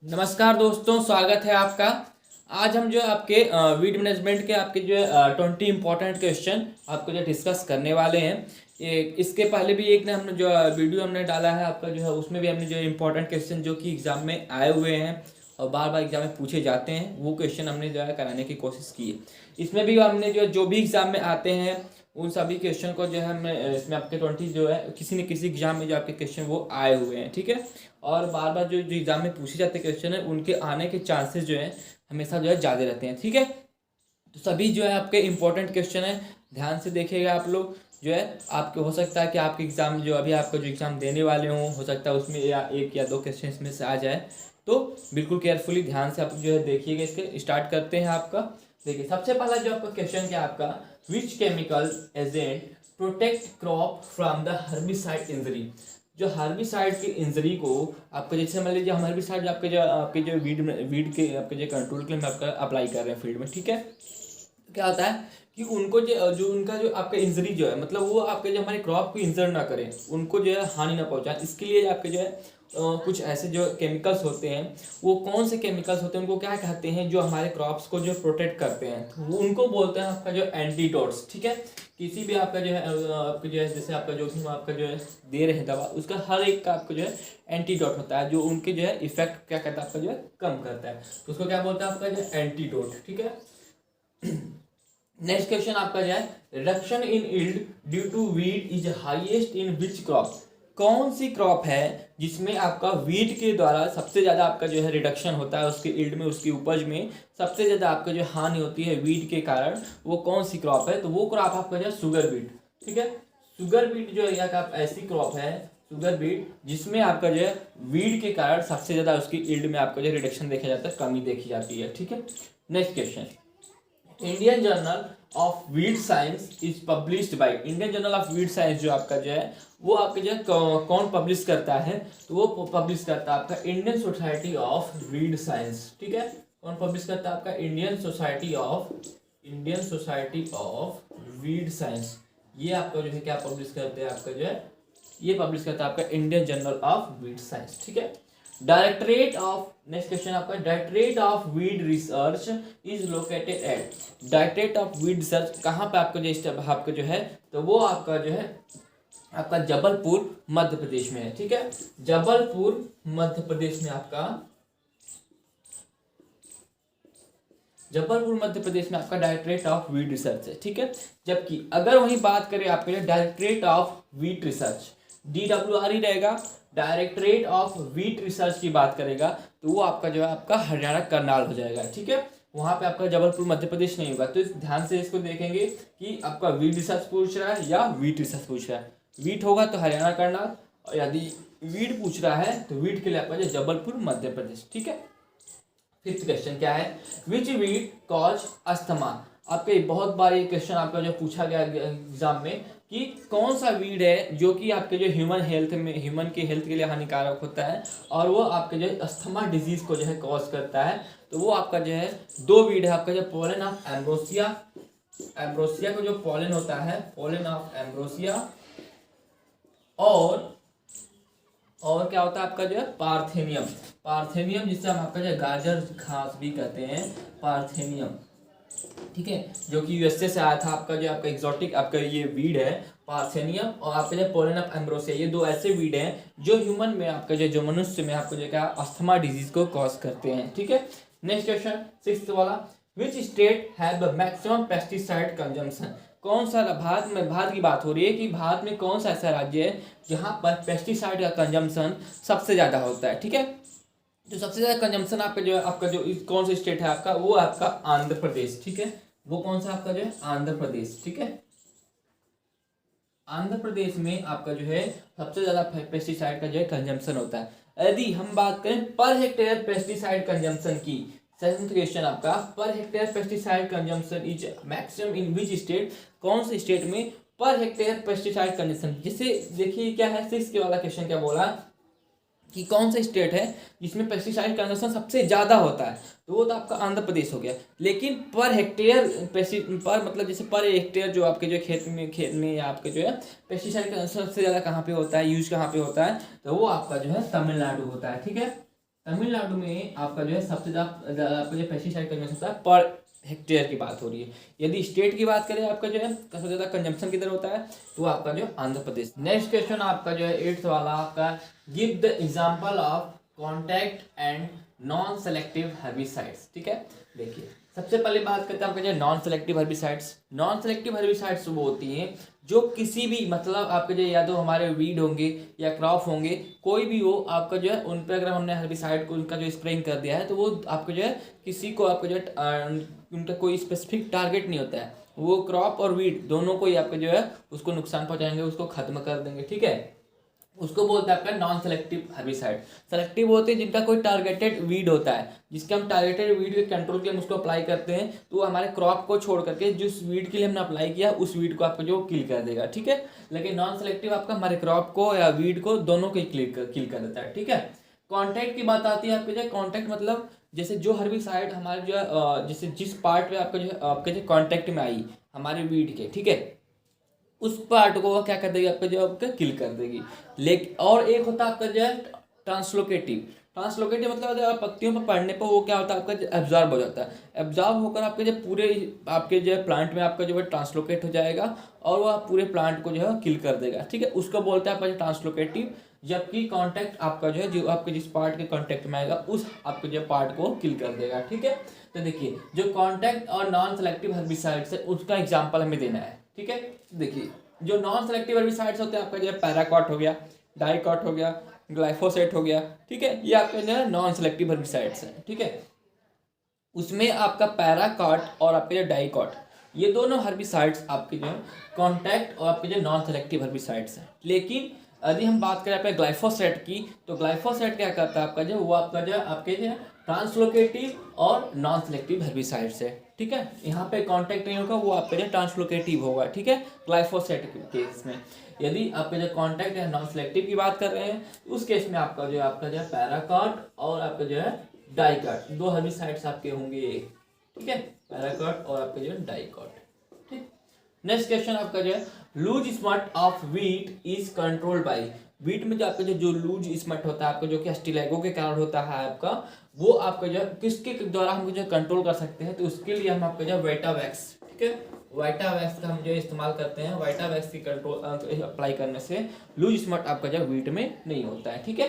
नमस्कार दोस्तों, स्वागत है आपका। आज हम जो है आपके वीड मैनेजमेंट के आपके जो है 20 इंपॉर्टेंट क्वेश्चन आपको जो डिस्कस करने वाले हैं। इसके पहले भी एक ने हमने जो वीडियो हमने डाला है आपका जो है, उसमें भी हमने जो इंपॉर्टेंट क्वेश्चन जो कि एग्जाम में आए हुए हैं और बार बार एग्जाम में पूछे जाते हैं, वो क्वेश्चन हमने जो है कराने की कोशिश की है। इसमें भी हमने जो भी एग्जाम में आते हैं उन सभी क्वेश्चन को जो है हमने इसमें आपके 20 जो है किसी न किसी एग्जाम में जो आपके क्वेश्चन वो आए हुए हैं, ठीक है। और बार बार जो जो एग्जाम में पूछे जाते क्वेश्चन है उनके आने के चांसेस जो है हमेशा जो है ज़्यादा रहते हैं, ठीक है। तो सभी जो है आपके इंपॉर्टेंट क्वेश्चन है, ध्यान से देखिएगा आप लोग। जो है आपके हो सकता है कि आपके एग्जाम जो अभी आपका जो एग्जाम देने वाले हों, हो सकता है उसमें या एक या दो क्वेश्चन इसमें से आ जाए। तो बिल्कुल केयरफुली ध्यान से आप जो है देखिएगा। इसके स्टार्ट करते हैं आपका। देखिए, सबसे पहला जो आपका क्वेश्चन क्या आपका, which chemical agent protect crop from the herbicide injury. जो हर्बिसाइड की इंजरी को आपका, जैसे मान लीजिए हम हर्बिसाइड आपके जो वीड के आपके जो कंट्रोल के लिए हम आपका अप्लाई कर रहे हैं फील्ड में, ठीक है। तो क्या होता है कि उनको जो उनका जो आपका इंजरी जो है, मतलब वो आपके जो हमारे क्रॉप को इंजर ना करें, उनको जो है हानि ना पहुंचाए, इसके लिए आपके जो है कुछ ऐसे जो केमिकल्स होते हैं, वो कौन से केमिकल्स होते हैं, उनको क्या कहते हैं, जो हमारे क्रॉप्स को जो प्रोटेक्ट करते हैं, तो वो उनको बोलते हैं आपका जो एंटीडोट्स, ठीक है। किसी भी आपका जो है आपका जो है जैसे आपका जो भी आपका जो है दे रहे हैं दवा, उसका हर एक का आपका जो है एंटीडोट होता है, जो उनके जो है इफेक्ट क्या कहता है आपका जो है कम करता है, तो उसको क्या बोलता है आपका जो एंटीडोट, ठीक है। नेक्स्ट क्वेश्चन आपका जो है, reduction in yield due to weed is highest in which crop. कौन सी क्रॉप है जिसमें आपका वीड के द्वारा सबसे ज़्यादा आपका जो है रिडक्शन होता है, उसके यील्ड में, उसकी उपज में सबसे ज़्यादा आपका जो हानि होती है वीड के कारण, वो कौन सी क्रॉप है? तो वो क्रॉप आपका जो है शुगर बीट, ठीक है। शुगर बीट जो है एक ऐसी क्रॉप है, शुगर बीट, जिसमें आपका जो है वीड के कारण सबसे ज़्यादा उसकी यील्ड में आपका जो रिडक्शन देखा जाता है, कमी देखी जाती है, ठीक है। Next question, Indian journal of weed science is published by, Indian journal of weed science जो आपका जो है वो आपके जो है कौन पब्लिश करता है? तो वो पब्लिश करता है आपका Indian society of weed science, ठीक है। कौन पब्लिश करता है? आपका Indian society of weed science. ये आपका जो है क्या पब्लिश करते हैं? आपका जो है ये पब्लिश करता है आपका Indian journal of weed science, ठीक है। डायरेक्टरेट ऑफ, नेक्स्ट क्वेश्चन आपका, directorate of weed research is located at. Directorate of weed research कहाँ पे आपका जो आपका जो है, तो वो आपका जो है आपका जबलपुर मध्य प्रदेश में है, ठीक है। जबलपुर मध्य प्रदेश में आपका, जबलपुर मध्य प्रदेश में आपका डायरेक्टरेट ऑफ वीड रिसर्च है, ठीक है। जबकि अगर वहीं बात करें आपके लिए directorate of weed research, DWR ही रहेगा, डायरेक्टरेट ऑफ वीट रिसर्च की बात करेगा, तो वो आपका जो है आपका हरियाणा करनाल हो जाएगा, ठीक है। वहां पे आपका जबलपुर मध्य प्रदेश नहीं होगा। तो इस ध्यान से इसको देखेंगे कि आपका वीट रिसर्च पूछ रहा है या वीट रिसर्च पूछ रहा है। वीट होगा तो हरियाणा करनाल, और यदि वीट पूछ रहा है तो वीट के लिए आपका जो जबलपुर मध्य प्रदेश, ठीक है। फिफ्थ क्वेश्चन क्या है, विच वीट कॉज अस्थमा। आपके बहुत बार ये क्वेश्चन आपका जो पूछा गया एग्जाम में कि कौन सा वीड है जो कि आपके जो ह्यूमन के हेल्थ के लिए हानिकारक होता है और वो आपके जो अस्थमा डिजीज को जो है कॉज करता है। तो वो आपका जो है दो वीड है, आपका जो पोलन ऑफ एम्ब्रोसिया, एम्ब्रोसिया का जो पोलन होता है, पोलन ऑफ एम्ब्रोसिया, और क्या होता है आपका जो है पार्थेनियम, पार्थेनियम जिससे हम आपका जो गाजर घास भी कहते हैं, पार्थेनियम, ठीक है, जो कि यूएसए से आया था। आपका जो आपका एग्जॉटिक आपका ये वीड है पार्थेनियम, और आपका जो पोलन ऑफ एम्ब्रोसिया, ये दो ऐसे वीड हैं जो ह्यूमन में आपका जो मनुष्य में आपको जो क्या अस्थमा डिजीज को कॉज करते हैं, ठीक है। नेक्स्ट क्वेश्चन, सिक्स्थ वाला, which state have maximum pesticide consumption. कौन सा भारत की बात हो रही है कि भारत में कौन सा ऐसा राज्य है जहाँ पर पेस्टिसाइड का कंजम्पशन सबसे ज़्यादा होता है, ठीक है। जो सबसे ज़्यादा कंजम्पशन आपका जो है आपका जो कौन सा स्टेट है आपका, वो आपका आंध्र प्रदेश, ठीक है। वो कौन सा आपका जो है आंध्र प्रदेश, ठीक है। आंध्र प्रदेश में आपका जो है सबसे ज़्यादा पेस्टिसाइड का जो है कंजम्पशन होता है। यदि हम बात करें पर हेक्टेयर पेस्टिसाइड कंजम्पशन की, सेवंथ क्वेश्चन आपका, per hectare pesticide consumption is maximum in which state. कौन से स्टेट में पर हेक्टेयर पेस्टिसाइड कंजम्पशन, जैसे देखिए क्या है, सिक्स के वाला क्वेश्चन क्या बोला कि कौन सा स्टेट है जिसमें पेस्टिसाइड कंजम्पशन सबसे ज़्यादा होता है, तो वो तो आपका आंध्र प्रदेश हो गया। लेकिन पर हेक्टेयर पर मतलब जैसे पर हेक्टेयर जो आपके जो खेत में या आपके जो है पेस्टिसाइड कंजम्पशन सबसे ज़्यादा कहाँ पे होता है, यूज कहाँ पे होता है, तो वो आपका जो है तमिलनाडु होता है, ठीक है। तमिलनाडु में आपका जो है सबसे ज़्यादा आपका जो पेस्टिसाइड कंजम्पशन होता है पर हेक्टेयर की बात हो रही है। यदि स्टेट की बात करें आपका जो है सबसे ज़्यादा कंजम्पशन किधर होता है, तो आपका जो आंध्र प्रदेश। नेक्स्ट क्वेश्चन आपका जो है 8th वाला आपका, give the example of contact and non selective herbicides. ठीक है, देखिए सबसे पहले बात करते हैं आपका जो non selective herbicides. Non selective herbicides वो होती हैं जो किसी भी मतलब आपके जो या तो हमारे वीड होंगे या क्रॉप होंगे, कोई भी हो आपका जो है उन पर अगर हमने हर्बिसाइड को उनका जो स्प्रेइंग कर दिया है तो वो आपको जो है किसी को आपको जो है उनका कोई स्पेसिफिक टारगेट नहीं होता है, वो क्रॉप और वीड दोनों को ही आपको जो है उसको नुकसान पहुंचाएंगे, उसको खत्म कर देंगे। ठीक है, उसको बोलते हैं आपका नॉन सेलेक्टिव हर्बिसाइड। सेलेक्टिव होते हैं जिनका कोई टारगेटेड वीड होता है, जिसके हम टारगेटेड वीड के कंट्रोल के हम उसको अप्लाई करते हैं, तो वो हमारे क्रॉप को छोड़ करके जिस वीड के लिए हमने अप्लाई किया उस वीड को आपको जो किल कर देगा। ठीक है, लेकिन नॉन सेलेक्टिव आपका हमारे क्रॉप को या वीड को दोनों को ही किल कर देता है। ठीक है, कॉन्टैक्ट की बात आती है आपके जो कॉन्टैक्ट मतलब जैसे जो हर्बिसाइड हमारे जो है जैसे जिस पार्ट में आपका जो आपके जो कॉन्टैक्ट में आई हमारे वीड के, ठीक है, उस पार्ट को वो क्या कर देगी आपका जो आपका किल कर देगी। लेकिन और एक होता है आपका जो है ट्रांसलोकेटिव। ट्रांसलोकेटिव मतलब अगर आप पत्तियों पर पड़ने पर वो क्या होता है आपका एब्जॉर्ब हो जाता है, एब्जॉर्ब होकर आपके जो पूरे आपके जो है प्लांट में आपका जो है ट्रांसलोकेट हो जाएगा और वह पूरे प्लांट को जो है किल कर देगा। ठीक है, उसको बोलते हैं आपका ट्रांसलोकेटिव। जबकि कॉन्टैक्ट आपका जो है जो आपके जिस पार्ट के कॉन्टैक्ट में आएगा उस आपके जो पार्ट को किल कर देगा। ठीक है, तो देखिए जो कॉन्टैक्ट और नॉन सेलेक्टिव हर्बिसाइड्स है उसका एग्जाम्पल हमें देना है। ठीक है, देखिए जो नॉन सेलेक्टिव हर्बिसाइड्स होते हैं आपका जो है पैराक्वाट हो गया, डाइकॉट हो गया, ग्लाइफोसेट हो गया। ठीक है, ये आपके जो है नॉन सेलेक्टिव हर्बिसाइड्स हैं। ठीक है, उसमें आपका पैराक्वाट और आपके जो डाइकॉट ये दोनों हर्बिसाइड्स आपके जो है कॉन्टैक्ट और आपके जो नॉन सेलेक्टिव हर्बिसाइड्स हैं। लेकिन यदि हम बात करें आपके ग्लाइफोसेट की, तो ग्लाइफोसेट क्या करता है आपका जो वो आपका जो आपके जो ट्रांसलोकेटिव और नॉन सेलेक्टिव हर्बिसाइड्स है। ठीक है, यहाँ पे कॉन्टैक्ट नहीं होगा, वो आपका जो ट्रांसलोकेटिव होगा। ठीक है, ग्लाइफोसेट के केस में। यदि आपके जो कॉन्टैक्ट है नॉन सेलेक्टिव की बात कर रहे हैं उस केस में आपका जो है पैराक्वाट और आपका जो है डाइकॉट, दो हर्बिसाइड्स आपके होंगे। ठीक है, पैराक्वाट और आपके जो है डाइकॉट। ठीक, नेक्स्ट क्वेश्चन आपका जो है loose smut of wheat is controlled by. Wheat में जो आपका जो लूज स्मट होता है आपका जो कि स्टिलैगो के कारण होता है आपका, वो आपका जो किसके द्वारा हम जो कंट्रोल कर सकते हैं, तो उसके लिए हम आपका जो वाइटावैक्स, ठीक है, वाइटावैक्स का हम जो इस्तेमाल करते हैं। वाइटावैक्स की कंट्रोल अप्लाई करने से लूज स्मट आपका जो वीट में नहीं होता है। ठीक है,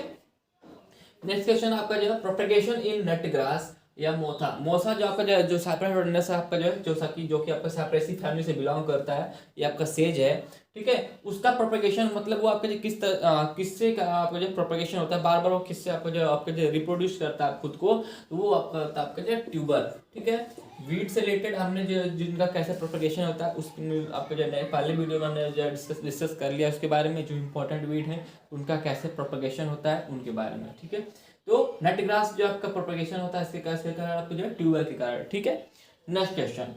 नेक्स्ट क्वेश्चन आपका जो है प्रोपेगेशन इन नट ग्रास या मोथा। मोथा जो आपका जो साइप्रस आपका जो कि आपका साइप्रेसी फैमिली से बिलोंग करता है, ये आपका सेज है। ठीक है, उसका प्रोपेगेशन मतलब वो आपका जो किससे का आपका जो प्रोपेगेशन होता है, बार बार वो किससे आपका जो रिप्रोड्यूस करता है खुद को, तो वो आपका होता है आपका जो ट्यूबर। ठीक है, वीट से रिलेटेड हमने जो जिनका कैसे प्रोपेगेशन होता है उस आपका जो पहले वीडियो में हमने जो डिस्कस कर लिया उसके बारे में, जो इंपॉर्टेंट वीट है उनका कैसे प्रोपेगेशन होता है उनके बारे में। ठीक है, तो नट ग्रास जो आपका प्रोपेगेशन होता है इसके कारण आपको जो है ट्यूबर के कारण। ठीक है, next question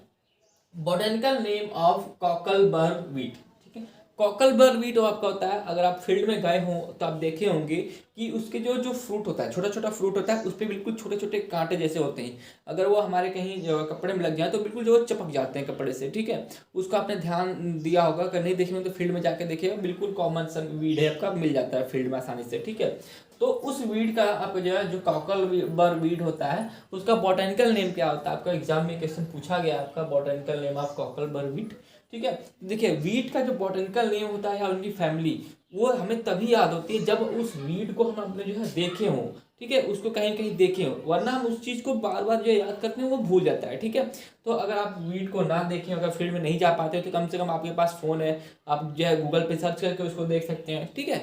botanical name of cocklebur weed. ठीक है, कॉकलबर्ग वीट आपका होता है, अगर आप फील्ड में गए हों तो आप देखे होंगे कि उसके जो फ्रूट होता है, छोटा छोटा फ्रूट होता है, उस पर बिल्कुल छोटे छोटे कांटे जैसे होते हैं। अगर वो हमारे कहीं कपड़े में लग जाए तो बिल्कुल जो चिपक जाते हैं कपड़े से। ठीक है, उसका आपने ध्यान दिया होगा, अगर नहीं देखे तो फील्ड में जाके देखिएगा, बिल्कुल कॉमन सा वीड है आपका, मिल जाता है फील्ड में आसानी से। ठीक है, तो उस वीड का आपका जो है जो कॉकलबर्ग वीड होता है उसका बॉटनिकल नेम क्या होता है, आपका एग्जाम में क्वेश्चन पूछा गया आपका botanical name of cocklebur weed. ठीक है, देखिए वीट का जो बॉटनिकल नेम होता है या उनकी फैमिली, वो हमें तभी याद होती है जब उस वीड को हम अपने जो है देखे हों। ठीक है, उसको कहीं कहीं देखे हो, वरना हम उस चीज़ को बार बार जो याद करते हैं वो भूल जाता है। ठीक है, तो अगर आप वीड को ना देखें, अगर फील्ड में नहीं जा पाते हो तो कम से कम आपके पास फ़ोन है, आप जो है गूगल पे सर्च करके उसको देख सकते हैं। ठीक है,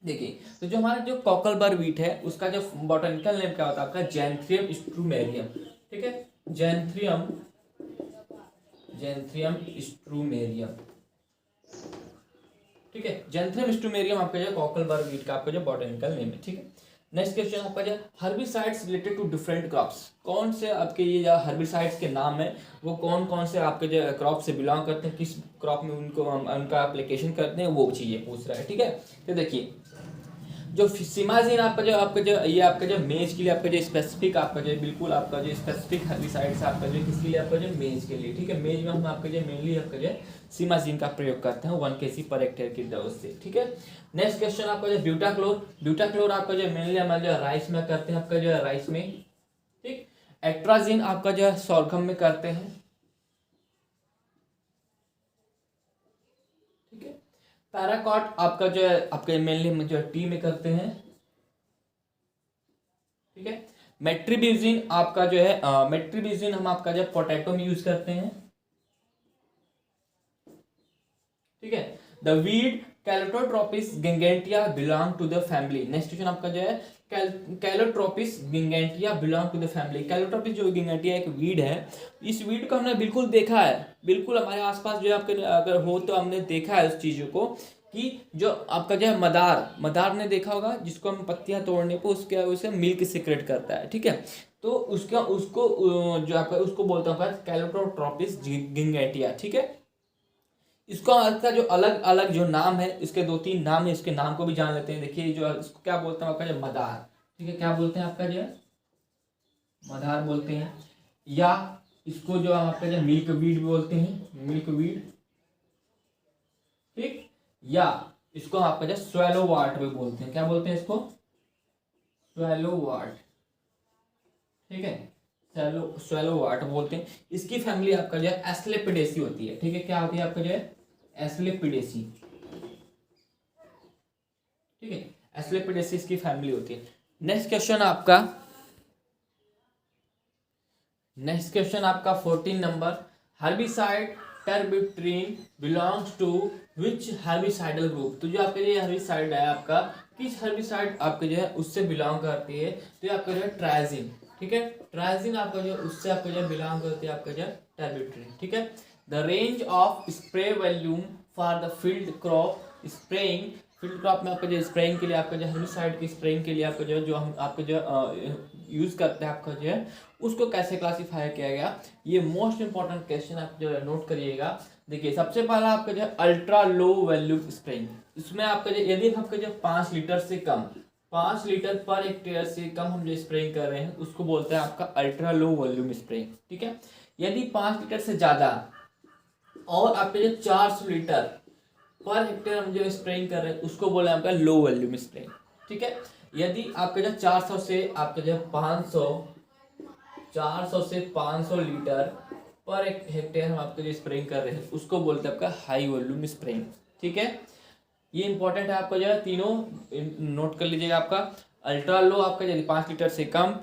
देखिए तो जो हमारा जो कॉकलबर्ग वीट है उसका जो बॉटनिकल नेम क्या होता है आपका जैंथ्रियम स्ट्रूमेरियम। ठीक है, जैंथ्रियम स्ट्रूमेरियम। ठीक है, जैंथ्रियम स्ट्रूमेरियम आपका जो कॉकलबर्ग वीट का आपका जो बॉटनिकल नेम है। ठीक है, नेक्स्ट क्वेश्चन आपका जो herbicides related to different crops. कौन से आपके ये जो हर्बिसाइड्स के नाम है वो कौन कौन से आपके जो क्रॉप से बिलोंग करते हैं, किस क्रॉप में उनको उनका एप्लीकेशन करते हैं, वो चीज़ें पूछ रहा है। ठीक है, तो देखिए जो सिमाजीन आपका जो ये आपका जो मेज के लिए आपका जो स्पेसिफिक आपका जो बिल्कुल आपका जो स्पेसिफिक हर्बिसाइड्स आपका जो किसके लिए आपका जो मेज के लिए, ठीक है। मेज में हम आपका जो मेनली आपका जो सिमाजीन का प्रयोग करते हैं 1 kg पर हेक्टेयर की डोज से, ठीक है। नेक्स्ट क्वेश्चन आपका जो ब्यूटाक्लोर आपका जो मेनली हमारे जो राइस में करते हैं आपका जो राइस में, ठीक। एट्राजिन आपका जो है सोरगम में करते हैं, ठीक है। पैराकॉट आपका जो है आपके मेनली जो टी में करते हैं, ठीक है। मेट्रीब्यूजिन आपका जो है मेट्रीब्यूजिन हम आपका जो पोटैटो में यूज करते हैं, ठीक है। The weed Calotropis gigantea belong to the family. Next question आपका जो है Calotropis gigantea belong to the family. Calotropis जो गिंगेंटिया एक वीड है, इस वीड को हमने बिल्कुल देखा है, बिल्कुल हमारे आसपास जो आपके अगर हो तो हमने देखा है उस चीज़ों को, कि जो आपका जो है मदार ने देखा होगा, जिसको हम पत्तियां तोड़ने पर उसके उसे मिल्क सिक्रेट करता है, ठीक है। तो उसको जो आपका उसको बोलता हूँ कैलोट्रोपिस गिंगेंटिया, ठीक है। इसका जो अलग अलग जो नाम है, इसके 2-3 नाम है, इसके नाम को भी जान लेते हैं। देखिए जो इसको क्या बोलते हैं आपका जो मदार, ठीक है, क्या बोलते हैं आपका जो मदार बोलते हैं, या इसको जो आपका जो मिल्क वीड बोलते हैं, मिल्क वीड, ठीक, या इसको आपका जो स्वेलोवार्ट भी बोलते हैं, क्या बोलते हैं इसको, स्वेलोवार्ट, ठीक है, स्वेलोवार्ट बोलते हैं। इसकी फैमिली आपका जो है एस्क्लेपिडेसी होती है, ठीक है। क्या होती है आपका जो है एस्क्लेपिडेसी, ठीक है, एस्क्लेपिडेसी इसकी फैमिली होती है। नेक्स्ट क्वेश्चन आपका 14 number, herbicide terbutryn belongs to which herbicidal group. तो जो आपका ये हर्बिसाइड है आपका, किस हर्बिसाइड आपके जो है उससे बिलोंग करती है, तो ये आपका जो है ट्राइजिन, ठीक है। ट्राइजिन आपका जो उससे आपका जो बिलोंग करती है आपका जो टेरबिट्रीन, ठीक है। The range of spray volume for the field crop spraying. Field crop में आपका जो स्प्रेइंग के लिए आपका जो हर्बिसाइड की स्प्रेइंग के लिए आपका जो हम आपका जो यूज़ करते हैं आपका जो है उसको कैसे क्लासीफाई किया गया, ये मोस्ट इंपॉर्टेंट क्वेश्चन आप जो नोट करिएगा। देखिए सबसे पहला आपका जो अल्ट्रा लो वॉल्यूम स्प्रेइंग, इसमें आपका जो यदि आपका जो 5 लीटर से कम, 5 लीटर पर हेक्टेयर से कम हम जो स्प्रेइंग कर रहे हैं उसको बोलते हैं आपका अल्ट्रा लो वॉल्यूम स्प्रेइंग, ठीक है। यदि 5 लीटर से ज़्यादा और आपके जो 400 लीटर पर हेक्टेयर हम जो स्प्रेइंग कर रहे हैं उसको बोले आपका लो वॉल्यूम स्प्रेइंग, ठीक है। यदि आपका जो 400 से आपका जो 400 लीटर पर हेक्टेयर हम आपके जो स्प्रेइंग कर रहे हैं उसको बोलते हैं आपका हाई वॉल्यूम स्प्रेइंग, ठीक है। ये इंपॉर्टेंट है, आपका जो है तीनों नोट कर लीजिएगा। आपका अल्ट्रा लो आपका यदि 5 लीटर से कम,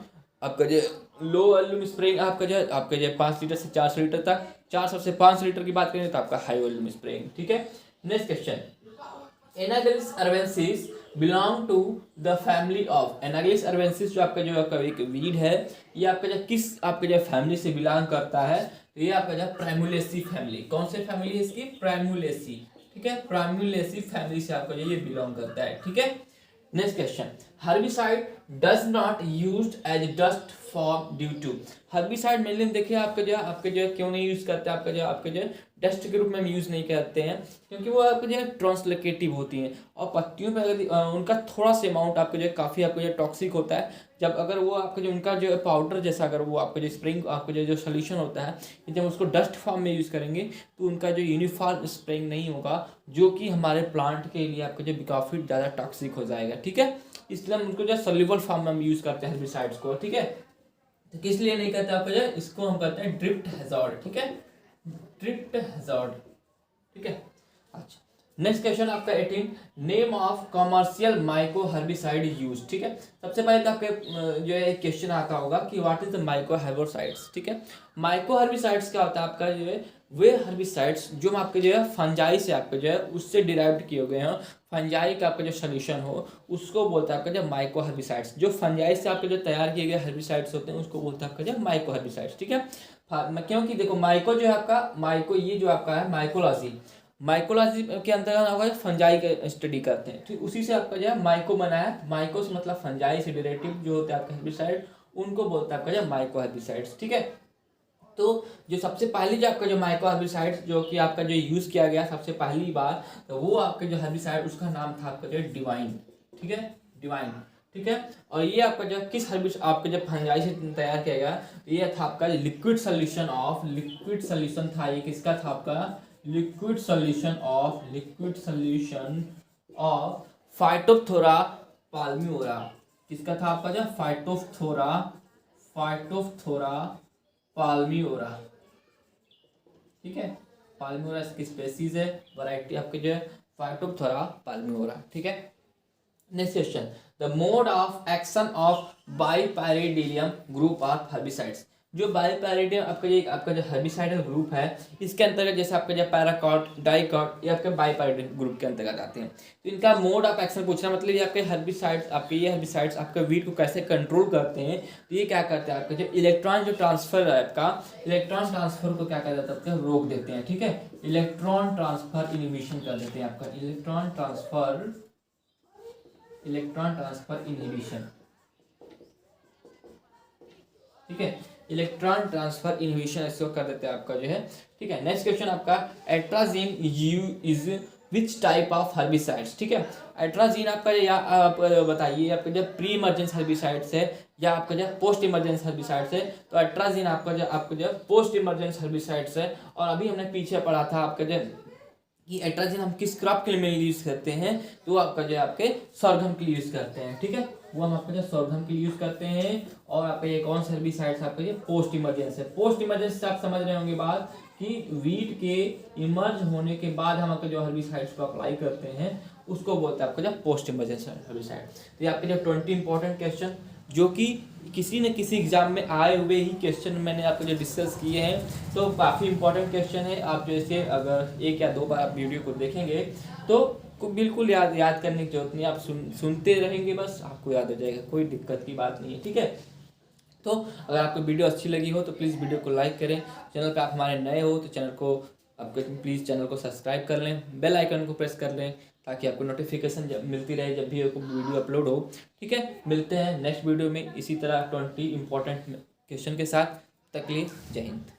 आपका जो लो वॉल्यूम स्प्रेइंग आपका जो 5 लीटर से 400 लीटर तक, 400 से 500 लीटर की बात करें तो आपका हाई वॉल्यूम स्प्रेइंग, ठीक है। Next question, Anagallis arvensis belong to the family of. Anagallis arvensis जो आपका जो एक वीड है, ये आपका जो किस आपके जो फैमिली से बिलोंग करता है, तो ये आपका जो प्राइमुलेसी फैमिली। कौन से फैमिली है इसकी, प्राइमुलेसी, ठीक है, प्राइमुलेसी फैमिली से आपका जो ये बिलोंग करता है, ठीक है। Next question, herbicide does not used as dust form due to. Herbicide mainly देखिए आपके जो क्यों नहीं यूज करते, आपके जो डस्ट के रूप में यूज नहीं करते हैं, क्योंकि वो आपके जो ट्रांसलोकेटिव होती हैं और पत्तियों पे अगर उनका थोड़ा सा अमाउंट आपके जो काफ़ी आपको जो टॉक्सिक होता है। जब अगर वो आपका जो उनका जो पाउडर जैसा अगर वो आपका जो स्प्रेइंग आपका जो सोल्यूशन होता है, जब उसको डस्ट फॉर्म में यूज़ करेंगे तो उनका जो यूनिफॉर्म स्प्रेइंग नहीं होगा, जो कि हमारे प्लांट के लिए आपका जो काफ़ी ज़्यादा टॉक्सिक हो जाएगा, ठीक है। इसलिए हम उनको जो सोल्यूबल फॉर्म में हम यूज़ करते हैं हेर्बिसाइड्स को, ठीक है। तो किस लिए नहीं करते आपका जो इसको हम कहते हैं ड्रिफ्ट हैजार्ड, ठीक है, ड्रिफ्ट हैजार्ड, ठीक है। अच्छा, नेक्स्ट क्वेश्चन आपका 18, name of commercial micro herbicide use, ठीक है। सबसे पहले तो आपके जो है क्वेश्चन आता होगा कि what is the micro herbicides, ठीक है। माइक्रो हर्बिसाइड्स क्या होता है आपका जो है वे हर्बिसाइड्स जो आपके जो है फंजाई से आपके जो है उससे डिराइव्ड किए गए हैं, फंजाई का आपका जो सोल्यूशन हो उसको बोलता है आपका जो माइक्रो हर्बिसाइड्स। जो फंजाई से आपके जो तैयार किए गए हर्बिसाइड्स होते हैं उसको बोलता है आपका जो माइक्रो हर्बिसाइड्स, ठीक है। क्योंकि देखो माइक्रो जो है आपका माइक्रो ये जो आपका है माइकोलॉजी के अंतर्गत आपका फंजाई का स्टडी करते हैं, ठीक। उसी से आपका जो है माइको बना है, माइको से मतलब फंजाई से डेरिवेटिव जो होते हैं आपका हर्बिसाइड, उनको बोलता है आपका जो माइको हर्बिसाइड्स, ठीक है। तो जो सबसे पहली जो आपका जो माइक्रो हर्बिसाइड्स जो कि आपका जो यूज़ किया गया सबसे पहली बार, तो वो आपके जो हर्बिसाइड उसका नाम था आपका जो डिवाइन, ठीक है, डिवाइन, ठीक है। और ये आपका जो किस हर्बिस आपके जब फंजाई से तैयार किया गया, ये था आपका लिक्विड सोल्यूशन था, ये किसका था आपका लिक्विड सोल्यूशन ऑफ फाइटोप्थोरा पाल्मियोरा, किसका था आपका जो फाइटोप्थोरा पाल्मियोरा, ठीक है। पाल्मियोरा इसकी स्पेसीज है, वैरायटी आपके जो है फाइटोप्थोरा पाल्मियोरा, ठीक है। Next question, the mode of action of bipyridylium group of herbicides. जो बाइपैरिडियम आपका जो हर्बिसाइडल ग्रुप है, इसके अंतर्गत जैसे आपका जो पैराकॉट, डाइकॉट, ये आपके बाइपैरिडियम ग्रुप के अंतर्गत आते हैं। तो इनका मोड ऑफ एक्शन पूछना, मतलब ये आपके हर्बिसाइड्स आपके वीट को कैसे कंट्रोल करते हैं। तो ये क्या करते हैं, आपका जो इलेक्ट्रॉन जो ट्रांसफर है, आपका इलेक्ट्रॉन ट्रांसफर को क्या कर देते हैं, रोक देते हैं, ठीक है। इलेक्ट्रॉन ट्रांसफर इनहिबिशन कर देते हैं, आपका इलेक्ट्रॉन ट्रांसफर इनहिबिशन, ठीक है। इलेक्ट्रॉन ट्रांसफर इनहिबिशन इसको कर देते हैं आपका जो है, ठीक है। नेक्स्ट क्वेश्चन आपका, atrazine is which type of herbicides, ठीक है। एट्राजीन आपका या आप बताइए आपका जब प्री इमर्जेंस हर्बिसाइड्स है या आपका जो पोस्ट इमर्जेंस हर्बिसाइड्स है। तो एट्राजीन आपका जो पोस्ट इमर्जेंस हर्बिसाइड्स है। और अभी हमने पीछे पढ़ा था आपका जो कि एट्राजीन हम किस क्रॉप के लिए यूज़ करते हैं, तो आपका जो आपके sorghum के लिए यूज़ करते हैं, ठीक है। वो हम आपका जो sorghum के लिए यूज़ करते हैं। और आपका ये कौन सा हर्बिसाइड्स आपका ये पोस्ट इमरजेंस है। पोस्ट इमरजेंस से आप समझ रहे होंगे बात कि वीट के इमर्ज होने के बाद हम आपके जो हर्बिसाइड्स को अप्लाई करते हैं उसको बोलते हैं आपका जो पोस्ट इमरजेंस हर्बिसाइड। तो ये आपके जो 20 इंपॉर्टेंट क्वेश्चन जो कि किसी न किसी एग्जाम में आए हुए ही क्वेश्चन मैंने आपको जो डिस्कस किए हैं, तो काफ़ी इंपॉर्टेंट क्वेश्चन है। आप जैसे अगर एक या दो बार आप वीडियो को देखेंगे तो बिल्कुल याद करने की जरूरत नहीं, आप सुनते रहेंगे बस आपको याद हो जाएगा, कोई दिक्कत की बात नहीं है, ठीक है। तो अगर आपको वीडियो अच्छी लगी हो तो प्लीज़ वीडियो को लाइक करें, चैनल पे आप हमारे नए हो तो चैनल को आपको प्लीज़ चैनल को सब्सक्राइब कर लें, बेल आइकन को प्रेस कर लें ताकि आपको नोटिफिकेशन मिलती रहे जब भी आपको वीडियो अपलोड हो, ठीक है। मिलते हैं नेक्स्ट वीडियो में इसी तरह 20 इंपॉर्टेंट क्वेश्चन के साथ। तक के लिए जय हिंद।